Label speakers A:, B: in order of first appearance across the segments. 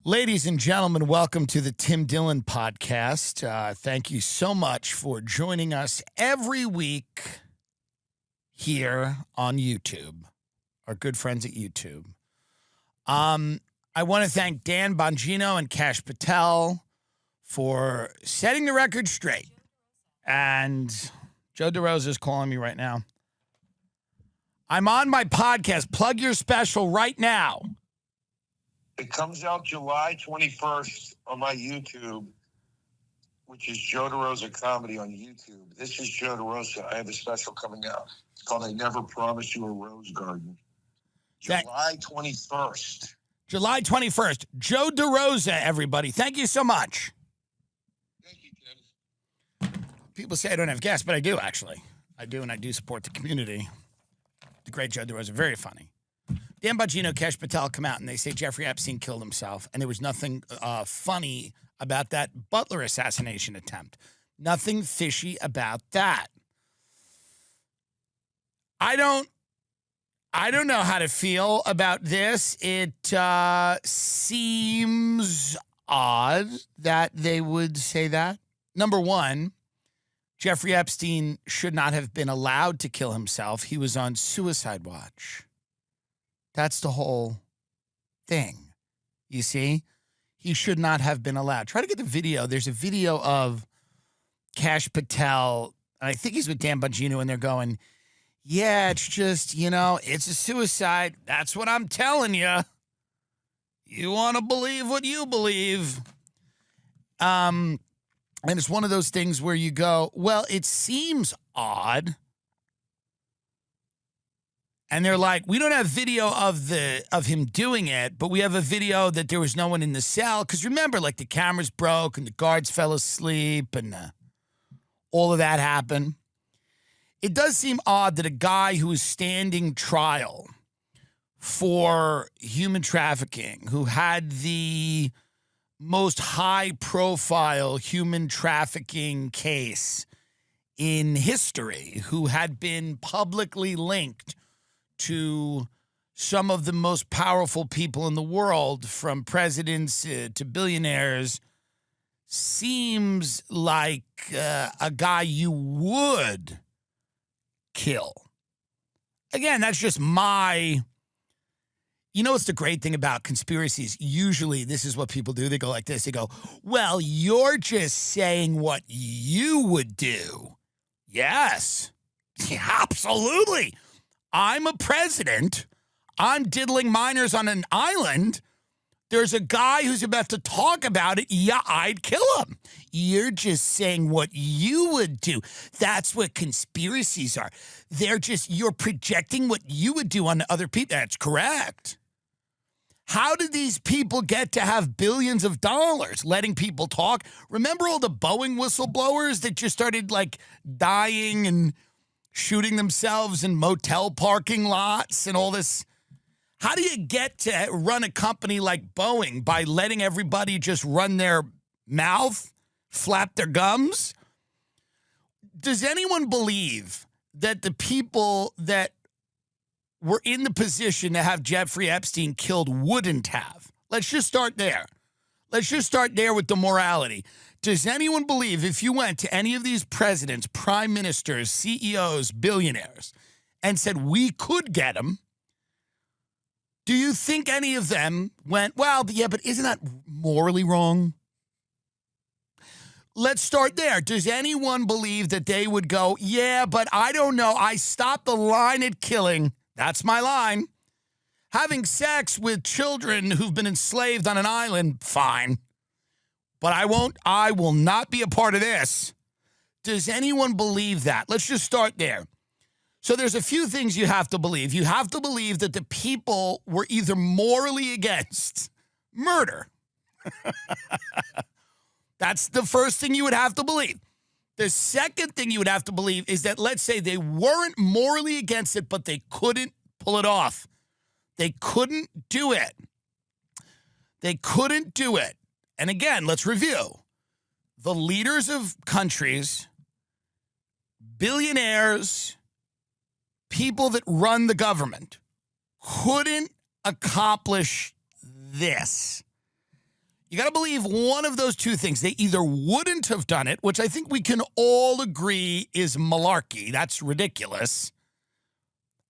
A: Ladies and gentlemen, welcome to the Tim Dillon podcast. Thank you so much for joining us every week here on YouTube, our good friends at YouTube. I want to thank Dan Bongino and Kash Patel for setting the record straight. And Joe DeRosa is calling me right now. I'm on my podcast. Plug your special right now.
B: It comes out July 21st on my YouTube, which is Joe DeRosa Comedy on YouTube. This is Joe DeRosa. I have a special coming out. It's called I Never Promised You a Rose Garden. July 21st.
A: July 21st. Joe DeRosa, everybody. Thank you so much.
B: Thank you, Tim.
A: People say I don't have guests, but I do, actually. I do, and I do support the community. The great Joe DeRosa. Very funny. Dan Bongino, Kash Patel come out and they say Jeffrey Epstein killed himself, and there was nothing funny about that Butler assassination attempt. Nothing fishy about that. I don't know how to feel about this. It seems odd that they would say that. Number one, Jeffrey Epstein should not have been allowed to kill himself. He was on suicide watch. That's the whole thing. You see? He should not have been allowed. Try to get the video. There's a video of Kash Patel, and I think he's with Dan Bongino, and they're going, yeah, it's just, it's a suicide. That's what I'm telling you. You want to believe what you believe. And it's one of those things where you go, well, it seems odd. And they're like, we don't have video of him doing it, but we have a video that there was no one in the cell. Because remember, like the cameras broke and the guards fell asleep and all of that happened. It does seem odd that a guy who is standing trial for human trafficking, who had the most high-profile human trafficking case in history, who had been publicly linked to some of the most powerful people in the world, from presidents to billionaires, seems like a guy you would kill. Again, that's just my... what's the great thing about conspiracies? Usually this is what people do. They go like this. They go, well, you're just saying what you would do. Yes. Yeah, absolutely. I'm a president. I'm diddling minors on an island. There's a guy who's about to talk about it. Yeah, I'd kill him. You're just saying what you would do. That's what conspiracies are. You're projecting what you would do on other people. That's correct. How did these people get to have billions of dollars letting people talk? Remember all the Boeing whistleblowers that just started dying and shooting themselves in motel parking lots and all this? How do you get to run a company like Boeing? By letting everybody just run their mouth, flap their gums? Does anyone believe that the people that were in the position to have Jeffrey Epstein killed wouldn't have? Let's just start there. Let's just start there with the morality. Does anyone believe if you went to any of these presidents, prime ministers, CEOs, billionaires, and said, we could get him, do you think any of them went, well, yeah, but isn't that morally wrong? Let's start there. Does anyone believe that they would go, yeah, but I don't know. I stopped the line at killing. That's my line. Having sex with children who've been enslaved on an island, fine. But I will not be a part of this. Does anyone believe that? Let's just start there. So there's a few things you have to believe. You have to believe that the people were either morally against murder. That's the first thing you would have to believe. The second thing you would have to believe is that, let's say they weren't morally against it, but they couldn't pull it off. They couldn't do it. They couldn't do it. And again, let's review. The leaders of countries, billionaires, people that run the government couldn't accomplish this. You got to believe one of those two things. They either wouldn't have done it, which I think we can all agree is malarkey. That's ridiculous.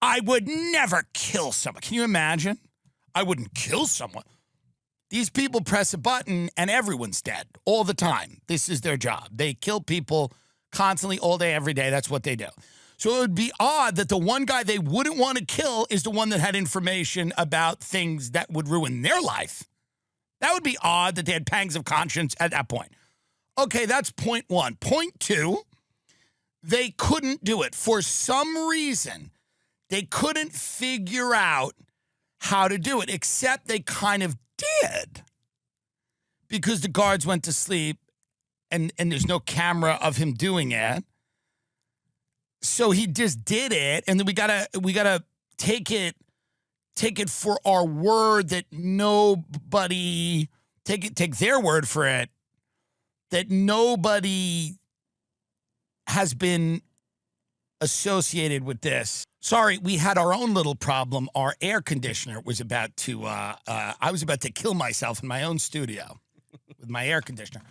A: I would never kill someone. Can you imagine? I wouldn't kill someone. These people press a button and everyone's dead all the time. This is their job. They kill people constantly, all day, every day. That's what they do. So it would be odd that the one guy they wouldn't want to kill is the one that had information about things that would ruin their life. That would be odd that they had pangs of conscience at that point. Okay, that's point one. Point two, they couldn't do it. For some reason, they couldn't figure out how to do it, except they kind of did. Because the guards went to sleep and there's no camera of him doing it. So he just did it, and then we gotta take it for our word that nobody take their word for it that nobody has been associated with this. Sorry, we had our own little problem. Our air conditioner was about to I was about to kill myself in my own studio with my air conditioner.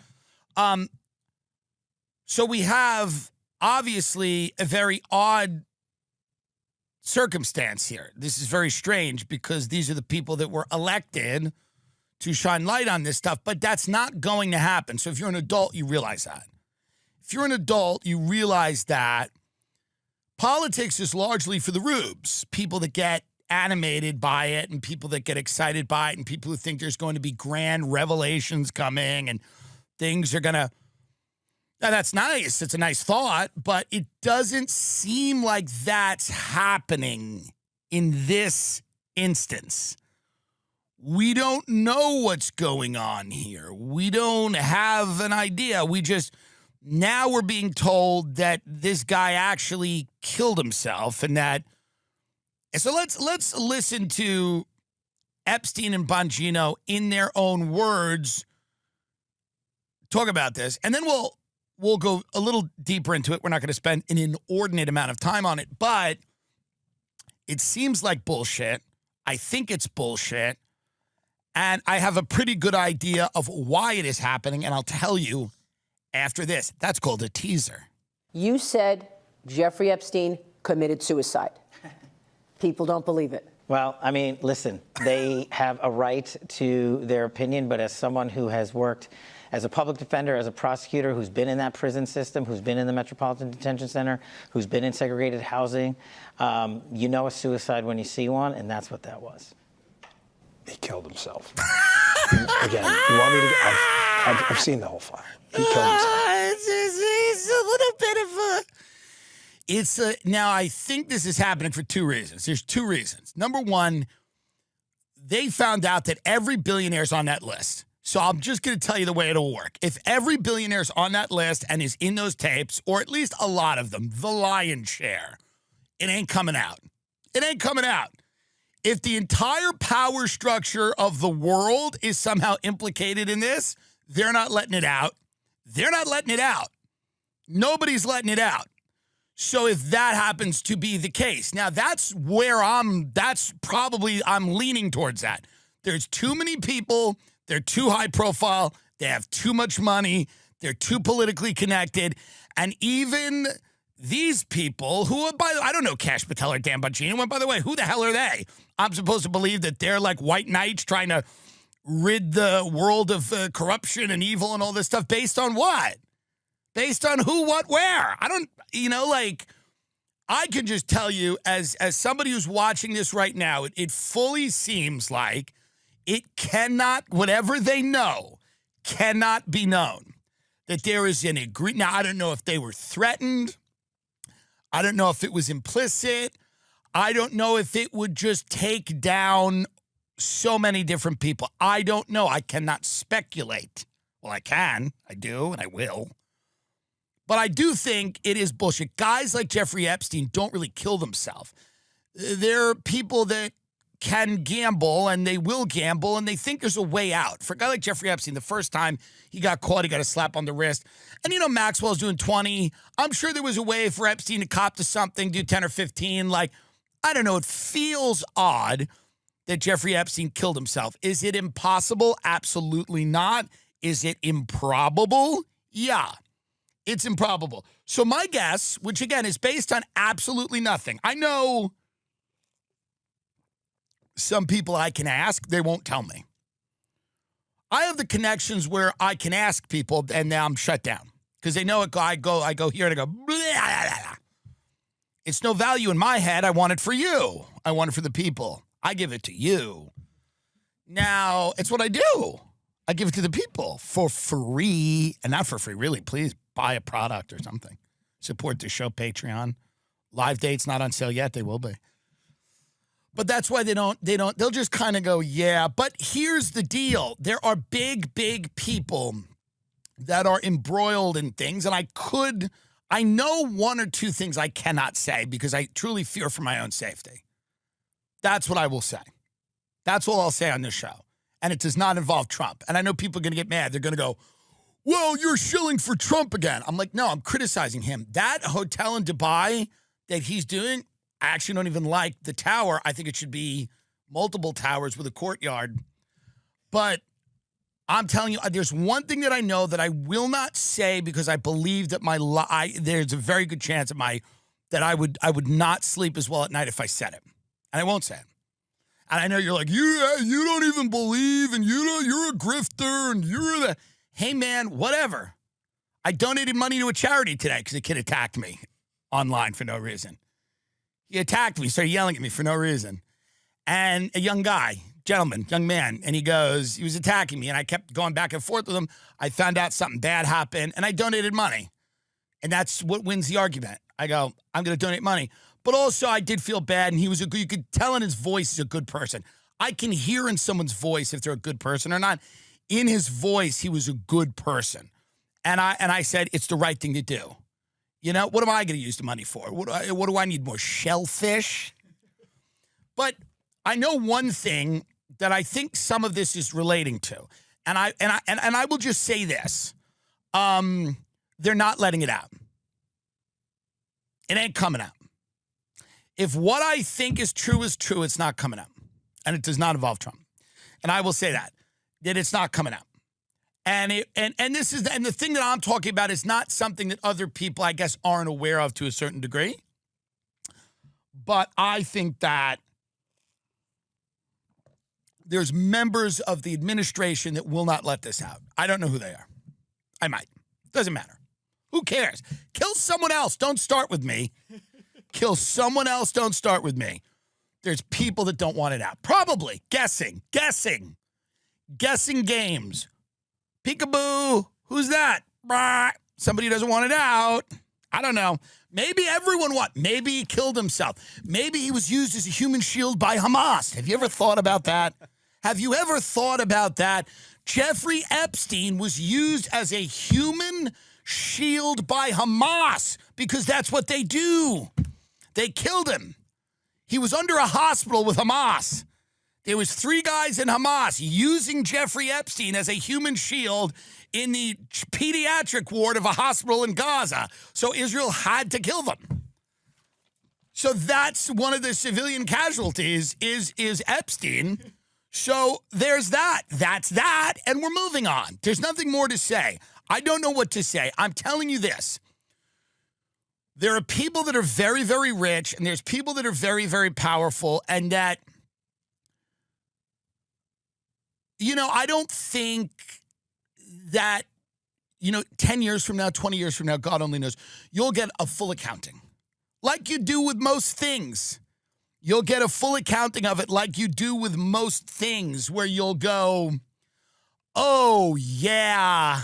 A: So we have obviously a very odd circumstance here. This is very strange because these are the people that were elected to shine light on this stuff, but that's not going to happen. So if you're an adult, you realize that. If you're an adult, you realize that politics is largely for the rubes, people that get animated by it and people that get excited by it and people who think there's going to be grand revelations coming and things are going to. Now, that's nice. It's a nice thought, but it doesn't seem like that's happening in this instance. We don't know what's going on here. We don't have an idea. Now we're being told that this guy actually killed himself and so let's listen to Epstein and Bongino in their own words talk about this, and then we'll go a little deeper into it. We're not going to spend an inordinate amount of time on it, but it seems like bullshit. I think it's bullshit. And I have a pretty good idea of why it is happening, and I'll tell you after this. That's called a teaser.
C: You said Jeffrey Epstein committed suicide. People don't believe it.
D: Well, I mean, listen, they have a right to their opinion, but as someone who has worked as a public defender, as a prosecutor, who's been in that prison system, who's been in the Metropolitan Detention Center, who's been in segregated housing, you know a suicide when you see one, and that's what that was.
E: He killed himself. Again, you want me to? I've seen the whole file. He killed himself.
A: It's a little bit of a. Now I think this is happening for two reasons. There's two reasons. Number one, they found out that every billionaire's on that list. So I'm just going to tell you the way it'll work. If every billionaire's on that list and is in those tapes, or at least a lot of them, the lion's share, it ain't coming out. It ain't coming out. If the entire power structure of the world is somehow implicated in this, they're not letting it out. They're not letting it out. Nobody's letting it out. So if that happens to be the case, now that's where I'm leaning towards that. There's too many people. They're too high profile. They have too much money. They're too politically connected. And even these people who, I don't know Cash Patel or Dan Bongino, and by the way, who the hell are they? I'm supposed to believe that they're like white knights trying to rid the world of corruption and evil and all this stuff based on what? Based on who, what, where? I don't, I can just tell you as somebody who's watching this right now, it fully seems like it cannot, whatever they know, cannot be known. That there is an agreement. Now, I don't know if they were threatened. I don't know if it was implicit. I don't know if it would just take down so many different people. I don't know. I cannot speculate. Well, I can. I do, and I will. But I do think it is bullshit. Guys like Jeffrey Epstein don't really kill themselves. They're people that can gamble, and they will gamble, and they think there's a way out. For a guy like Jeffrey Epstein, the first time he got caught, he got a slap on the wrist. And, Maxwell's doing 20. I'm sure there was a way for Epstein to cop to something, do 10 or 15. Like, I don't know. It feels odd that Jeffrey Epstein killed himself. Is it impossible? Absolutely not. Is it improbable? Yeah, it's improbable. So my guess, which again is based on absolutely nothing. I know some people I can ask, they won't tell me. I have the connections where I can ask people and now I'm shut down because they know it. I go here and I go, blah, blah, blah. It's no value in my head. I want it for you. I want it for the people. I give it to you. Now, it's what I do. I give it to the people for free, and not for free, really. Please buy a product or something. Support the show, Patreon. Live dates not on sale yet. They will be. But that's why they'll just kind of go, yeah. But here's the deal. There are big people that are embroiled in things, and I know one or two things I cannot say because I truly fear for my own safety. That's what I will say. That's all I'll say on this show. And it does not involve Trump. And I know people are going to get mad. They're going to go, well, you're shilling for Trump again. I'm like, no, I'm criticizing him. That hotel in Dubai that he's doing, I actually don't even like the tower. I think it should be multiple towers with a courtyard. But I'm telling you, there's one thing that I know that I will not say because I believe that there's a very good chance that I would not sleep as well at night if I said it. And I won't say it. And I know you're like, you don't even believe, and you're a grifter, and you're the... Hey, man, whatever. I donated money to a charity today because a kid attacked me online for no reason. He attacked me, started yelling at me for no reason. And a young man, and he was attacking me, and I kept going back and forth with him. I found out something bad happened, and I donated money. And that's what wins the argument. I go, I'm going to donate money. But also, I did feel bad, and you could tell in his voice he's a good person. I can hear in someone's voice if they're a good person or not. In his voice, he was a good person. And I said, it's the right thing to do. You know, what am I going to use the money for? What do I need, more shellfish? But I know one thing that I think some of this is relating to. And I will just say this. They're not letting it out. It ain't coming out. If what I think is true, it's not coming out. And it does not involve Trump. And I will say that it's not coming out. And the thing that I'm talking about is not something that other people, I guess, aren't aware of to a certain degree. But I think that there's members of the administration that will not let this out. I don't know who they are. I might. Doesn't matter. Who cares? Kill someone else. Don't start with me. Kill someone else. Don't start with me. There's people that don't want it out. Probably. Guessing games. Peekaboo. Who's that? Somebody doesn't want it out. I don't know. Maybe everyone Maybe he killed himself. Maybe he was used as a human shield by Hamas. Have you ever thought about that? Jeffrey Epstein was used as a human shield by Hamas because that's what they do. They killed him. He was under a hospital with Hamas. There was 3 guys in Hamas using Jeffrey Epstein as a human shield in the pediatric ward of a hospital in Gaza. So Israel had to kill them. So that's one of the civilian casualties is Epstein. So there's that. That's that. And we're moving on. There's nothing more to say. I don't know what to say. I'm telling you this. There are people that are very, very rich, and there's people that are very, very powerful, and that, I don't think that, 10 years from now, 20 years from now, God only knows, you'll get a full accounting. Like you do with most things. You'll get a full accounting of it like you do with most things, where you'll go, oh, yeah,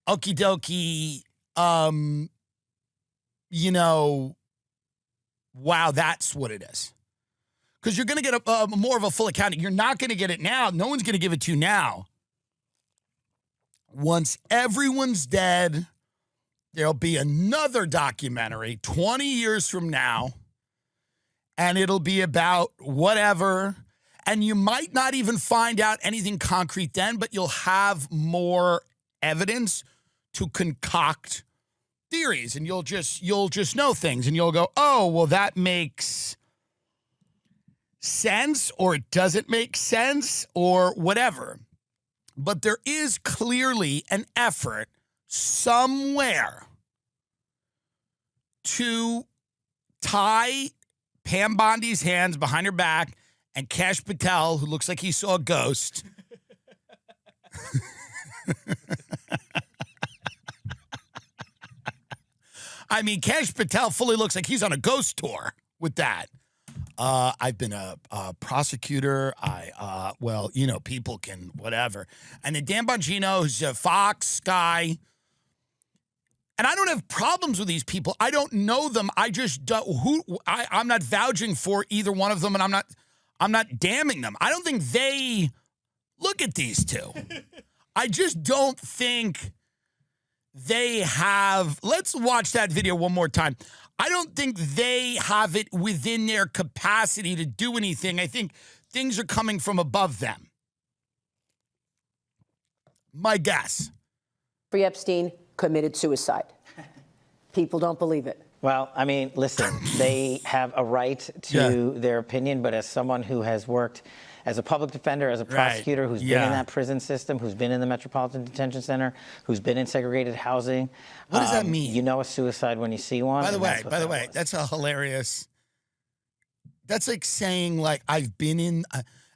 A: okie dokie, wow, that's what it is. Because you're going to get a more of a full accounting. You're not going to get it now. No one's going to give it to you now. Once everyone's dead, there'll be another documentary 20 years from now, and it'll be about whatever. And you might not even find out anything concrete then, but you'll have more evidence to concoct theories, and you'll just know things, and you'll go, oh, well, that makes sense or it doesn't make sense or whatever. But there is clearly an effort somewhere to tie Pam Bondi's hands behind her back and Kash Patel, who looks like he saw a ghost. I mean, Kash Patel fully looks like he's on a ghost tour with that. I've been a prosecutor. Well, you know, people can whatever. And then Dan Bongino, who's a Fox guy. And I don't have problems with these people. I don't know them. I just don't, I'm not vouching for either one of them, and I'm not damning them. I don't think they look at these two. I just don't think they have. Let's watch that video one more time. I don't think they have it within their capacity to do anything. I think things are coming from above them. My guess.
C: Jeffrey Epstein committed suicide. People don't believe it.
D: Well, I mean, listen, they have a right to their opinion, but as someone who has worked as a public defender, as a prosecutor, who's been in that prison system, who's been in the Metropolitan Detention Center, who's been in segregated housing.
A: What does that mean?
D: You know a suicide when you see one.
A: By the way, that's a hilarious. That's like saying, like, I've been in,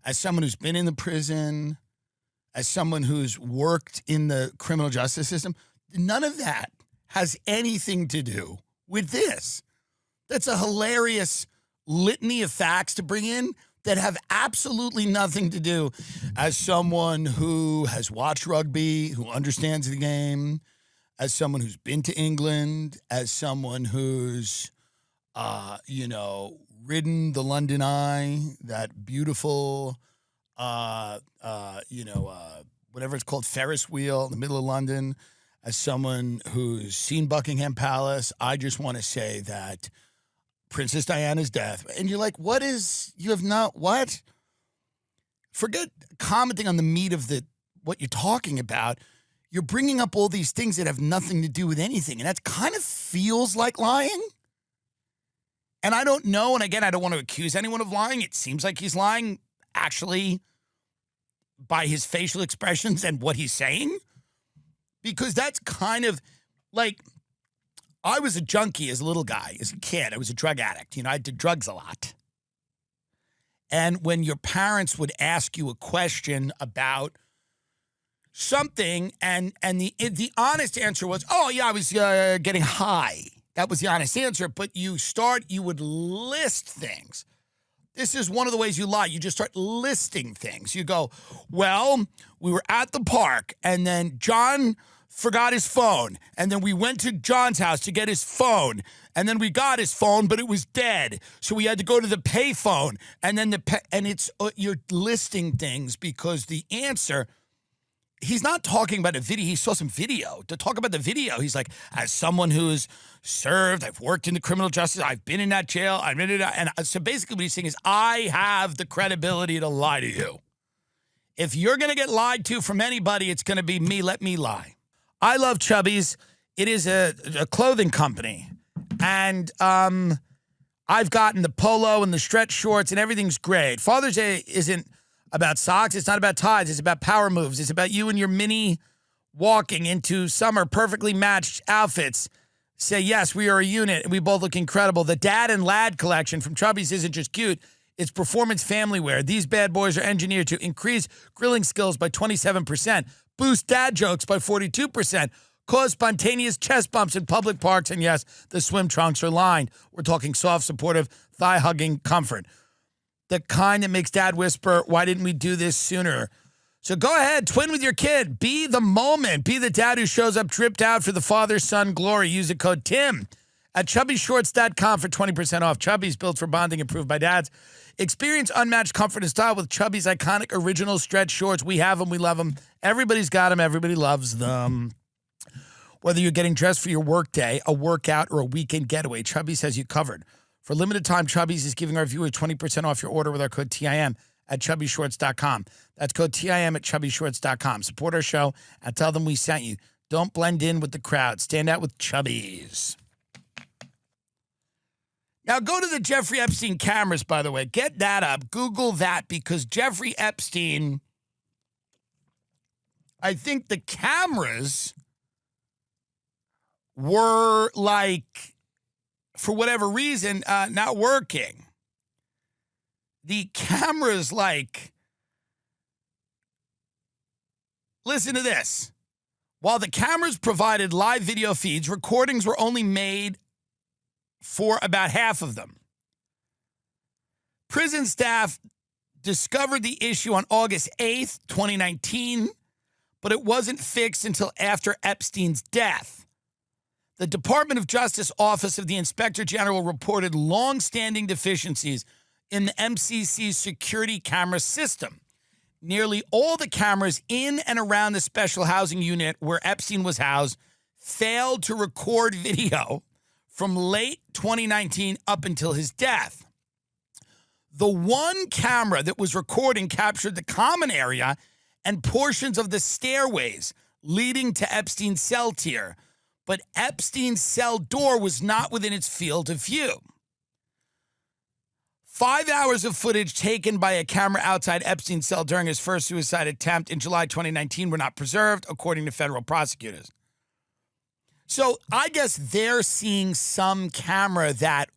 A: as someone who's been in the prison, as someone who's worked in the criminal justice system, none of that has anything to do with this. That's a hilarious litany of facts to bring in that have absolutely nothing to do. As someone who has watched rugby, who understands the game, as someone who's been to England, as someone who's, ridden the London Eye, that beautiful, whatever it's called, Ferris wheel in the middle of London, as someone who's seen Buckingham Palace, I just want to say that Princess Diana's death. And you're like, what? Forget commenting on the meat of what you're talking about. You're bringing up all these things that have nothing to do with anything. And that kind of feels like lying. And I don't know. And again, I don't want to accuse anyone of lying. It seems like he's lying actually by his facial expressions and what he's saying. Because that's kind of like, I was a junkie as a little guy, as a kid. I was a drug addict. I did drugs a lot. And when your parents would ask you a question about something, and the honest answer was, oh, yeah, I was getting high. That was the honest answer. But you would list things. This is one of the ways you lie. You just start listing things. You go, well, we were at the park, and then John forgot his phone, and then we went to John's house to get his phone, and then we got his phone, but it was dead, so we had to go to the pay phone, and then it's you're listing things because the answer, he's not talking about a video. He saw some video. To talk about the video, he's like, as someone who's served, I've worked in the criminal justice, I've been in that jail, I've been in that, and so basically what he's saying is, I have the credibility to lie to you. If you're going to get lied to from anybody, it's going to be me. Let me lie. I love Chubbies. It is a clothing company. And I've gotten the polo and the stretch shorts and everything's great. Father's Day isn't about socks. It's not about ties. It's about power moves. It's about you and your mini walking into summer perfectly matched outfits. Say, yes, we are a unit and we both look incredible. The Dad and Lad collection from Chubbies isn't just cute. It's performance family wear. These bad boys are engineered to increase grilling skills by 27%. Boost dad jokes by 42%, cause spontaneous chest bumps in public parks, and yes, the swim trunks are lined. We're talking soft, supportive, thigh-hugging comfort. The kind that makes dad whisper, why didn't we do this sooner? So go ahead, twin with your kid. Be the moment. Be the dad who shows up dripped out for the father-son glory. Use the code TIM at chubbyshorts.com for 20% off. Chubby's built for bonding, approved by dads. Experience unmatched comfort and style with Chubby's iconic original stretch shorts. We have them. We love them. Everybody's got them. Everybody loves them. Whether you're getting dressed for your work day, a workout, or a weekend getaway, Chubby's has you covered. For limited time, Chubby's is giving our viewers 20% off your order with our code TIM at chubbyshorts.com. That's code TIM at chubbyshorts.com. Support our show and tell them we sent you. Don't blend in with the crowd. Stand out with Chubby's. Now go to the Jeffrey Epstein cameras, by the way. Get that up. Google that, because Jeffrey Epstein, I think the cameras were like, for whatever reason, not working. The cameras, like, listen to this. While the cameras provided live video feeds, recordings were only made for about half of them. Prison staff discovered the issue on August 8th, 2019, but it wasn't fixed until after Epstein's death. The Department of Justice Office of the Inspector General reported long-standing deficiencies in the MCC's security camera system. Nearly all the cameras in and around the special housing unit where Epstein was housed failed to record video from late 2019 up until his death. The one camera that was recording captured the common area and portions of the stairways leading to Epstein's cell tier, but Epstein's cell door was not within its field of view. 5 hours of footage taken by a camera outside Epstein's cell during his first suicide attempt in July 2019 were not preserved, according to federal prosecutors. So I guess they're seeing some camera that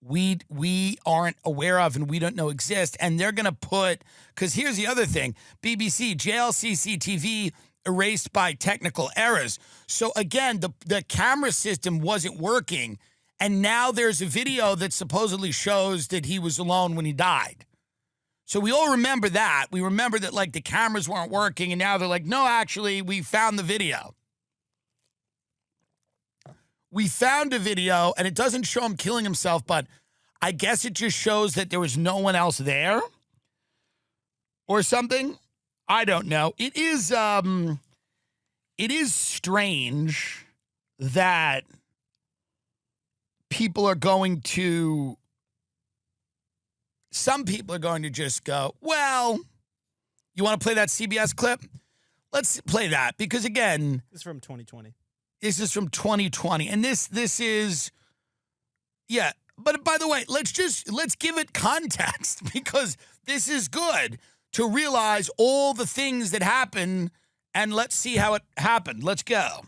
A: we aren't aware of and we don't know exist, and they're going to put, because here's the other thing, BBC, jail CCTV erased by technical errors. So again, the camera system wasn't working, and now there's a video that supposedly shows that he was alone when he died. So we all remember that. We remember that, like, the cameras weren't working, and now they're like, no, actually, we found the video. We found a video, and it doesn't show him killing himself, but I guess it just shows that there was no one else there or something. I don't know. It is strange that some people are going to just go, well, you want to play that CBS clip? Let's play that, because again,
F: This is from 2020.
A: this is from 2020, and this is, yeah. But by the way, let's give it context, because this is good to realize all the things that happen, and let's see how it happened. Let's go.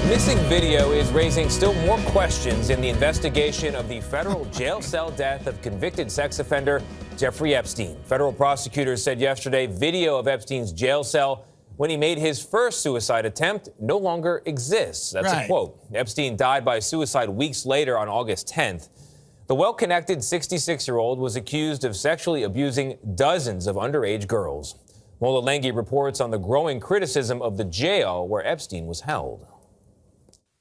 G: Missing video is raising still more questions in the investigation of the federal jail cell death of convicted sex offender Jeffrey Epstein. Federal prosecutors said yesterday video of Epstein's jail cell when he made his first suicide attempt no longer exists. That's
A: Right.
G: a quote. Epstein died by suicide weeks later on August 10th. The well-connected 66-year-old was accused of sexually abusing dozens of underage girls. Mola Lenghi reports on the growing criticism of the jail where Epstein was held.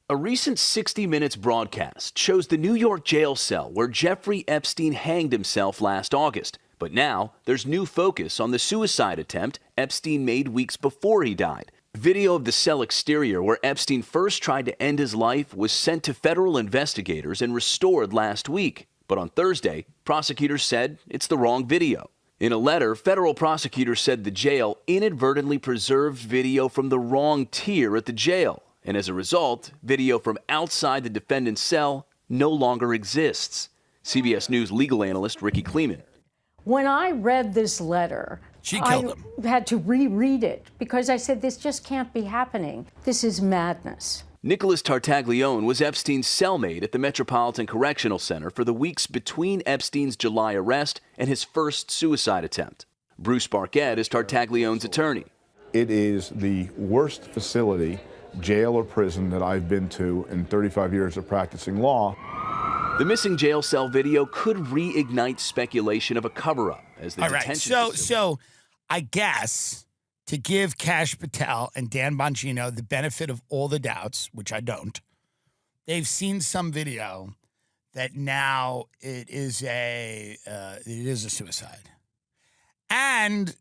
H: A recent 60 Minutes broadcast shows the New York jail cell where Jeffrey Epstein hanged himself last August. But now there's new focus on the suicide attempt Epstein made weeks before he died. Video of the cell exterior where Epstein first tried to end his life was sent to federal investigators and restored last week. But on Thursday, prosecutors said it's the wrong video. In a letter, federal prosecutors said the jail inadvertently preserved video from the wrong tier at the jail. And as a result, video from outside the defendant's cell no longer exists. CBS News legal analyst Ricky Kleeman.
I: When I read this letter,
A: She killed him.
I: I had to reread it because I said, this just can't be happening. This is madness.
H: Nicholas Tartaglione was Epstein's cellmate at the Metropolitan Correctional Center for the weeks between Epstein's July arrest and his first suicide attempt. Bruce Barquette is Tartaglione's attorney.
J: It is the worst facility, jail or prison, that I've been to in 35 years of practicing law.
H: The missing jail cell video could reignite speculation of a cover-up as the
A: All right,
H: detention facility.
A: so I guess to give Kash Patel and Dan Bongino the benefit of all the doubts, which I don't, they've seen some video that now it is a suicide. And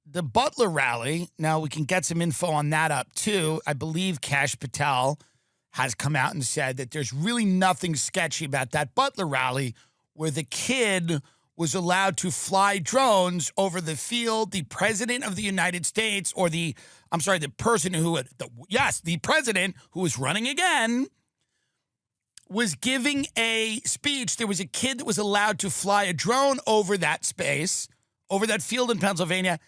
A: the Butler rally, now we can get some info on that up too. I believe Kash Patel has come out and said that there's really nothing sketchy about that Butler rally where the kid was allowed to fly drones over the field. The president of the United States, or the person who had, the president who was running again, was giving a speech. There was a kid that was allowed to fly a drone over that space, over that field in Pennsylvania.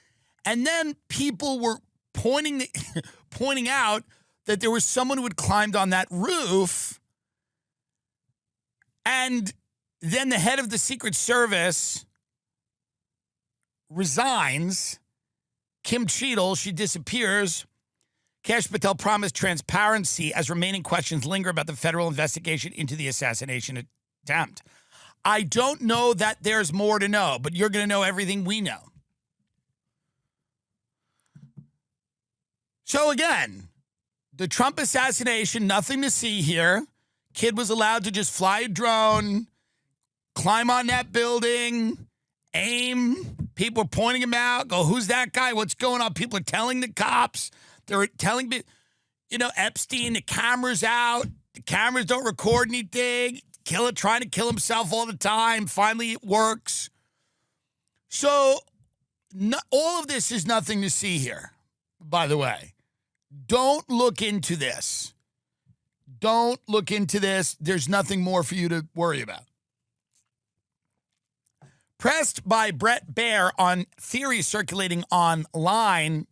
A: And then people were pointing out that there was someone who had climbed on that roof. And then the head of the Secret Service resigns. Kim Cheadle, she disappears. Kash Patel promised transparency as remaining questions linger about the federal investigation into the assassination attempt. I don't know that there's more to know, but you're going to know everything we know. So again, the Trump assassination, nothing to see here. Kid was allowed to just fly a drone, climb on that building, aim. People are pointing him out, go, who's that guy? What's going on? People are telling the cops. They're telling, Epstein, the camera's out. The cameras don't record anything. Trying to kill himself all the time. Finally, it works. So all of this is nothing to see here, by the way. Don't look into this. Don't look into this. There's nothing more for you to worry about. Pressed by Brett Baer on theories circulating online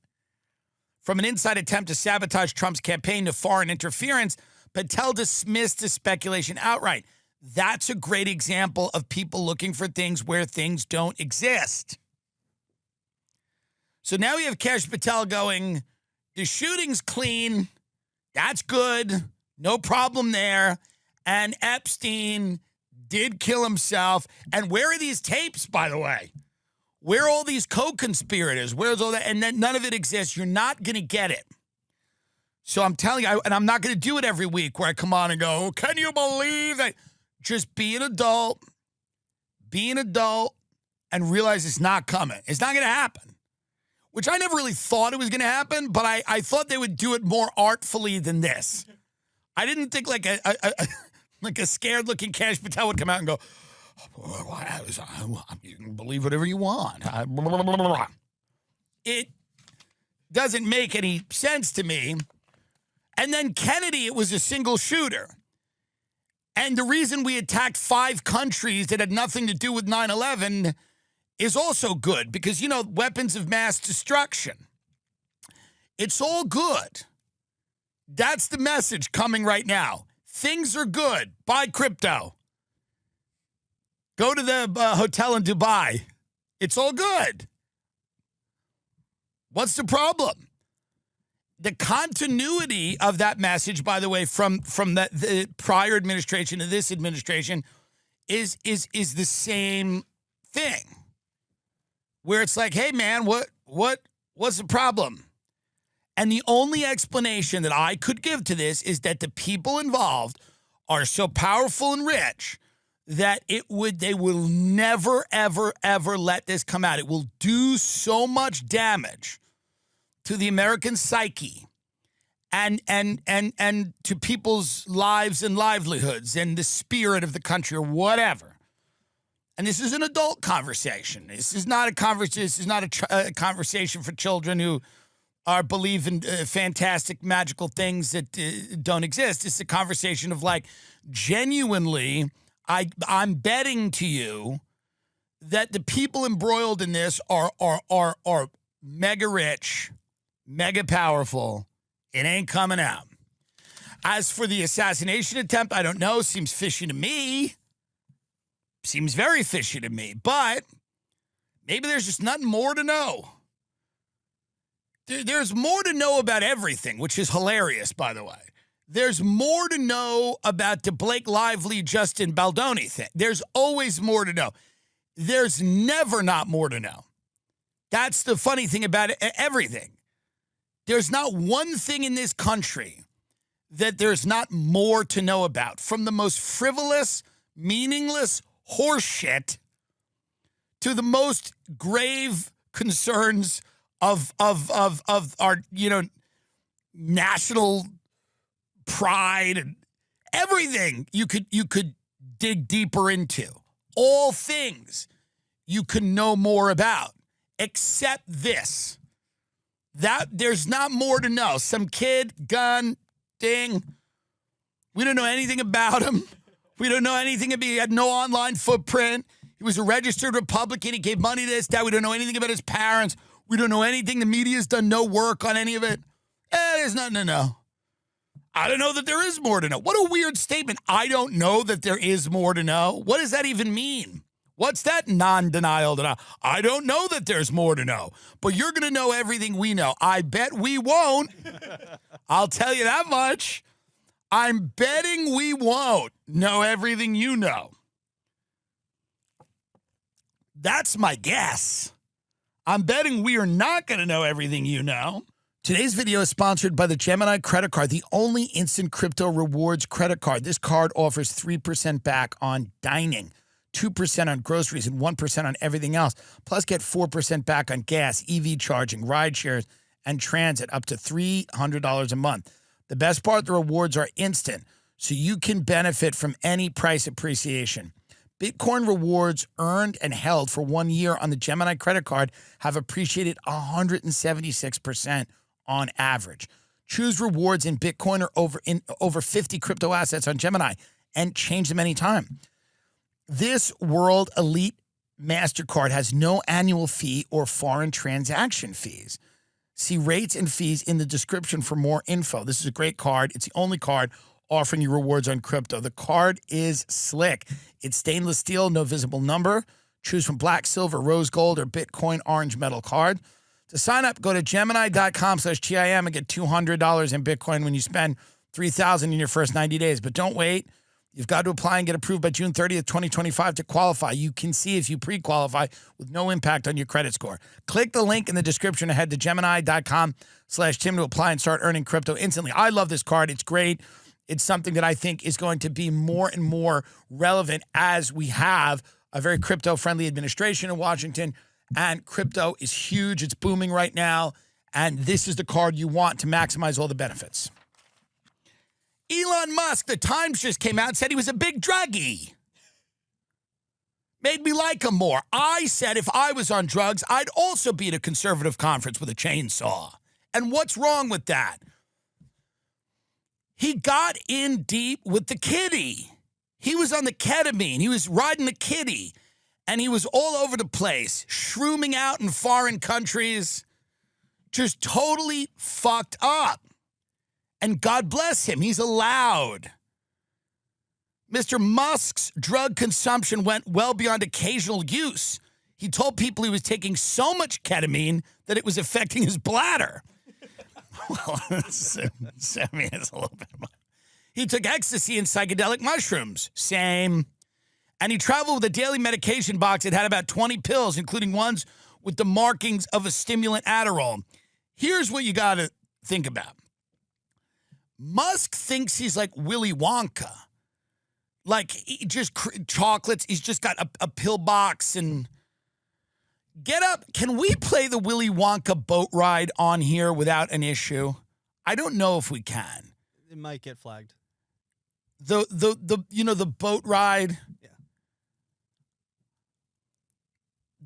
A: from an inside attempt to sabotage Trump's campaign to foreign interference, Patel dismissed the speculation outright. That's a great example of people looking for things where things don't exist. So now we have Kash Patel going, the shooting's clean. That's good. No problem there. And Epstein did kill himself. And where are these tapes, by the way? Where are all these co-conspirators? Where's all that? And then none of it exists. You're not going to get it. So I'm telling you, and I'm not going to do it every week where I come on and go, can you believe that? Just be an adult, and realize it's not coming. It's not going to happen, which I never really thought it was going to happen, but I thought they would do it more artfully than this. I didn't think like a scared-looking Kash Patel would come out and go, you can believe whatever you want. It doesn't make any sense to me. And then Kennedy, it was a single shooter. And the reason we attacked 5 countries that had nothing to do with 9/11 is also good because, weapons of mass destruction. It's all good. That's the message coming right now. Things are good. Buy crypto. Go to the hotel in Dubai. It's all good. What's the problem? The continuity of that message, by the way, from the prior administration to this administration is the same thing. Where it's like, hey man, what's the problem? And the only explanation that I could give to this is that the people involved are so powerful and rich that they will never, ever, ever let this come out. It will do so much damage to the American psyche and to people's lives and livelihoods and the spirit of the country or whatever. And this is an adult conversation. This is not a conversation for children who believe in fantastic, magical things that don't exist. It's a conversation of like, genuinely, I'm betting to you that the people embroiled in this are mega rich, mega powerful. It ain't coming out. As for the assassination attempt, I don't know. Seems fishy to me. Seems very fishy to me. But maybe there's just nothing more to know. There's more to know about everything, which is hilarious, by the way. There's more to know about the Blake Lively, Justin Baldoni thing. There's always more to know. There's never not more to know. That's the funny thing about everything. There's not one thing in this country that there's not more to know about. From the most frivolous, meaningless horseshit to the most grave concerns of our, national pride and everything you could dig deeper into. All things you can know more about, except this. That there's not more to know. Some kid, gun, ding. We don't know anything about him. We don't know anything about him. He had no online footprint. He was a registered Republican. He gave money to his dad. We don't know anything about his parents. We don't know anything. The media's done no work on any of it. There's nothing to know. I don't know that there is more to know. What a weird statement. I don't know that there is more to know. What does that even mean? What's that non-denial to know? I don't know that there's more to know, but you're going to know everything we know. I bet we won't. I'll tell you that much. I'm betting we won't know everything you know. That's my guess. I'm betting we are not going to know everything you know. Today's video is sponsored by the Gemini credit card, the only instant crypto rewards credit card. This card offers 3% back on dining, 2% on groceries, and 1% on everything else. Plus, get 4% back on gas, EV charging, ride shares, and transit, up to $300 a month. The best part, the rewards are instant, so you can benefit from any price appreciation. Bitcoin rewards earned and held for 1 year on the Gemini credit card have appreciated 176% on average. Choose rewards in Bitcoin or over 50 crypto assets on Gemini and change them anytime. This World Elite MasterCard has no annual fee or foreign transaction fees. See rates and fees in the description for more info. This is a great card. It's the only card offering you rewards on crypto. The card is slick. It's stainless steel, no visible number. Choose from black, silver, rose gold, or Bitcoin orange metal card. To sign up, go to Gemini.com/TIM and get $200 in Bitcoin when you spend $3,000 in your first 90 days. But don't wait. You've got to apply and get approved by June 30th, 2025 to qualify. You can see if you pre-qualify with no impact on your credit score. Click the link in the description or head to Gemini.com/Tim to apply and start earning crypto instantly. I love this card. It's great. It's something that I think is going to be more and more relevant as we have a very crypto-friendly administration in Washington. And crypto is huge. It's booming right now. And this is the card you want to maximize all the benefits. Elon Musk, the Times just came out and said he was a big druggie. Made me like him more. I said if I was on drugs, I'd also be at a conservative conference with a chainsaw. And what's wrong with that? He got in deep with the kitty. He was on the ketamine. He was riding the kitty. And he was all over the place, shrooming out in foreign countries, just totally fucked up. And God bless him, he's allowed. Mr. Musk's drug consumption went well beyond occasional use. He told people he was taking so much ketamine that it was affecting his bladder. Well, it's a little bit much. He took ecstasy and psychedelic mushrooms. Same. And he traveled with a daily medication box that had about 20 pills, including ones with the markings of a stimulant Adderall. Here's what you got to think about. Musk thinks he's like Willy Wonka. Like, he just chocolates. He's just got a pill box and... Get up. Can we play the Willy Wonka boat ride on here without an issue? I don't know if we can.
F: It might get flagged.
A: The boat ride.
F: Yeah.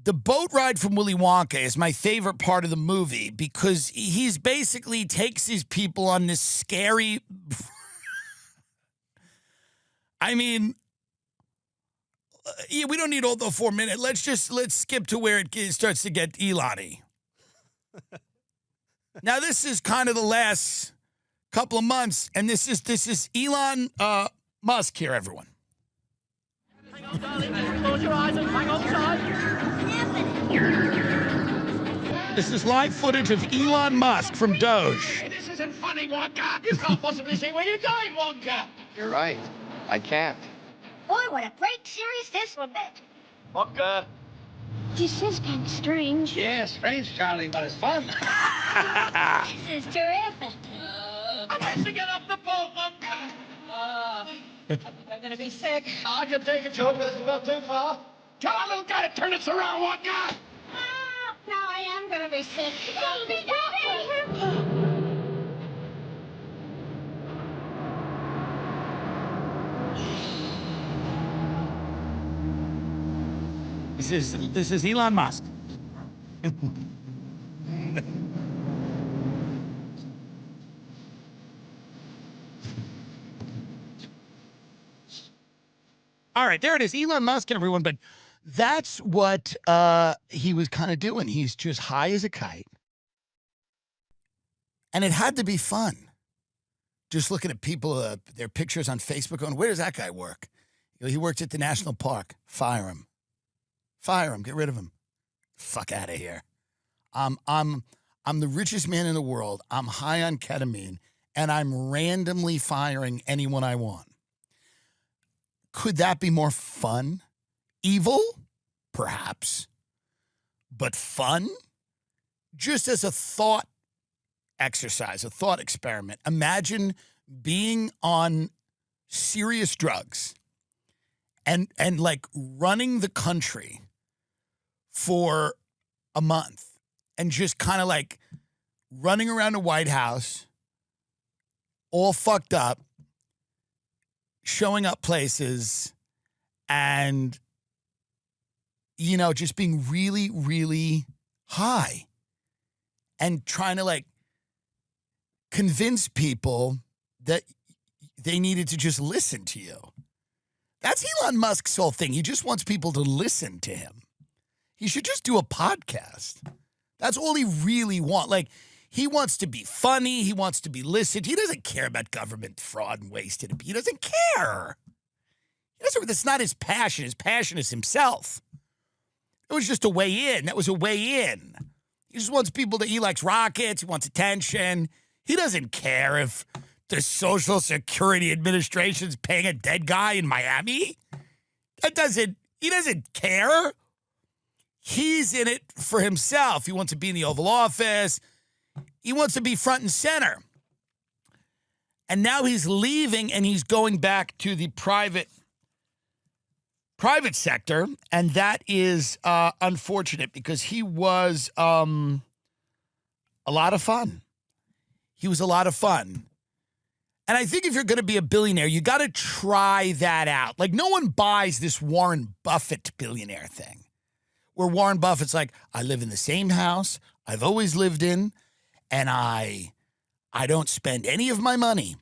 A: The boat ride from Willy Wonka is my favorite part of the movie because he's basically takes these people on this scary. I mean, we don't need all the 4 minutes. Let's skip to where it starts to get Elon-y. Now, this is kind of the last couple of months, and this is Elon Musk here, everyone.
K: Hang on, darling. Close your eyes and hang on tight.
A: This is live footage of Elon Musk from Doge.
K: Hey, this isn't funny, Wonka. You can't possibly see where you're going, Wonka.
L: You're right. I can't.
M: Boy, what a great series this will be.
K: Wonka.
M: This is kind of strange.
K: Yeah, strange, Charlie, but it's fun.
M: This is terrific.
K: I'm going to get off the boat, Wonka. I'm going to be sick. I can take a joke, but it's not too far. Tell our little guy to turn us around, Wonka.
M: Now I am going to be sick.
N: Is
A: This is Elon Musk. All right, there it is, Elon Musk, everyone. But that's what he was kind of doing. He's just high as a kite. And it had to be fun. Just looking at people, their pictures on Facebook going, where does that guy work? You know, he works at the national park. Fire him. Fire him. Get rid of him. Fuck out of here. I'm the richest man in the world. I'm high on ketamine, and I'm randomly firing anyone I want. Could that be more fun? Evil? Perhaps. But fun? Just as a thought exercise, a thought experiment. Imagine being on serious drugs and like running the country for a month and just kind of like running around the White House all fucked up, showing up places and, you know, just being really, really high and trying to like convince people that they needed to just listen to you. That's Elon Musk's whole thing. He just wants people to listen to him. He should just do a podcast. That's all he really wants. Like, he wants to be funny. He wants to be listened. He doesn't care about government fraud and waste. He doesn't care. That's not his passion. His passion is himself. It was just a way in. That was a way in. He just wants people he likes rockets. He wants attention. He doesn't care if the Social Security Administration's paying a dead guy in Miami. He doesn't care. He's in it for himself. He wants to be in the Oval Office. He wants to be front and center. And now he's leaving and he's going back to the private sector. And that is unfortunate because he was a lot of fun. He was a lot of fun. And I think if you're going to be a billionaire, you got to try that out. Like, no one buys this Warren Buffett billionaire thing, where Warren Buffett's like, I live in the same house I've always lived in, and I don't spend any of my money,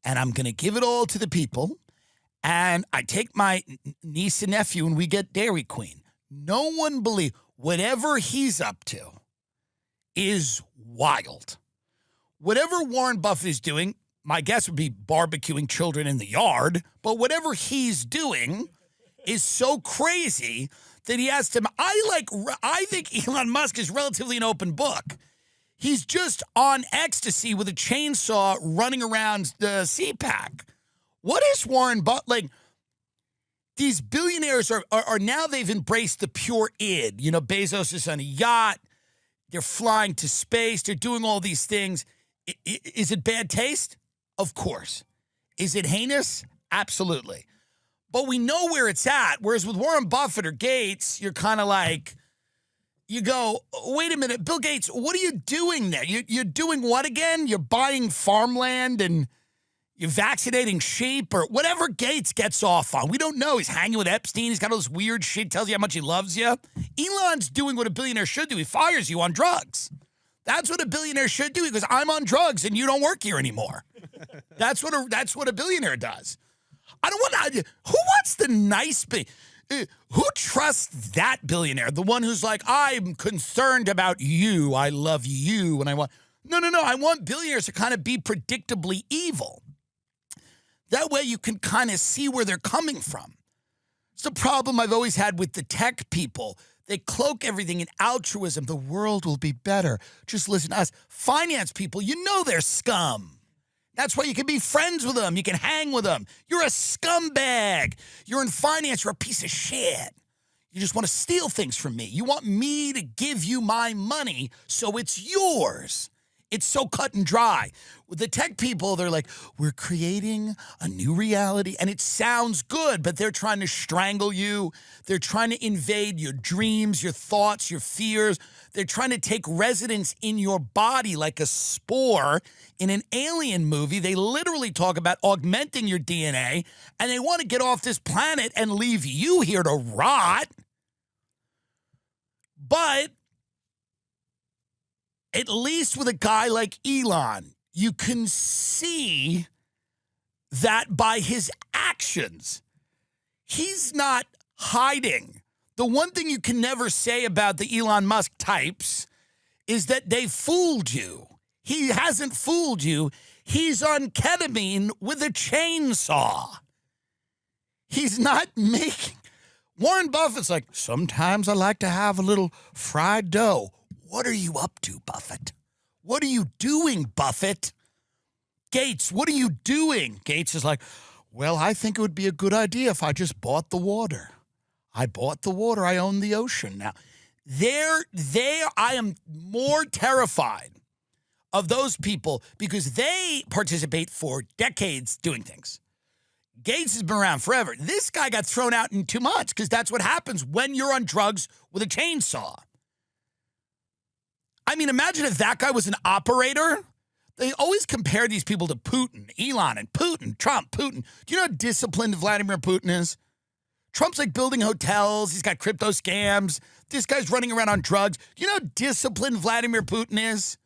A: and I'm going to give it all to the people, and I take my niece and nephew, and we get Dairy Queen. No one believes whatever he's up to is wild. Whatever Warren Buffett is doing, my guess would be barbecuing children in the yard, but whatever he's doing is so crazy that he has to. I think Elon Musk is relatively an open book. He's just on ecstasy with a chainsaw running around the CPAC. What is Warren Buffett like? These billionaires are now, they've embraced the pure id. You know, Bezos is on a yacht. They're flying to space. They're doing all these things. Is it bad taste? Of course. Is it heinous? Absolutely. But we know where it's at. Whereas with Warren Buffett or Gates, you're kind of like, you go, wait a minute, Bill Gates, what are you doing there? You're doing what again? You're buying farmland and you're vaccinating sheep or whatever Gates gets off on. We don't know. He's hanging with Epstein. He's got all this weird shit, tells you how much he loves you. Elon's doing what a billionaire should do. He fires you on drugs. That's what a billionaire should do. He goes, I'm on drugs and you don't work here anymore. That's what a billionaire does. I don't want to. Who wants the nice who trusts that billionaire? The one who's like, I'm concerned about you. I love you. And I want. No. I want billionaires to kind of be predictably evil. That way you can kind of see where they're coming from. It's the problem I've always had with the tech people. They cloak everything in altruism. The world will be better. Just listen to us. Finance people, you know they're scum. That's why you can be friends with them. You can hang with them. You're a scumbag. You're in finance. You're a piece of shit. You just want to steal things from me. You want me to give you my money so it's yours. It's so cut and dry. With the tech people, they're like, we're creating a new reality. And it sounds good, but they're trying to strangle you. They're trying to invade your dreams, your thoughts, your fears. They're trying to take residence in your body like a spore. In an alien movie, they literally talk about augmenting your DNA, and they want to get off this planet and leave you here to rot. But at least with a guy like Elon, you can see that by his actions, he's not hiding. The one thing you can never say about the Elon Musk types is that they fooled you. He hasn't fooled you. He's on ketamine with a chainsaw. He's not making... Warren Buffett's like, sometimes I like to have a little fried dough. What are you up to, Buffett? What are you doing, Buffett? Gates, what are you doing? Gates is like, well, I think it would be a good idea if I just bought the water. I bought the water. I own the ocean now. I am more terrified of those people because they participate for decades doing things. Gates has been around forever. This guy got thrown out in 2 months because that's what happens when you're on drugs with a chainsaw. I mean, imagine if that guy was an operator. They always compare these people to Putin, Elon, and Putin, Trump, Putin. Do you know how disciplined Vladimir Putin is? Trump's like building hotels. He's got crypto scams. This guy's running around on drugs. Do you know how disciplined Vladimir Putin is?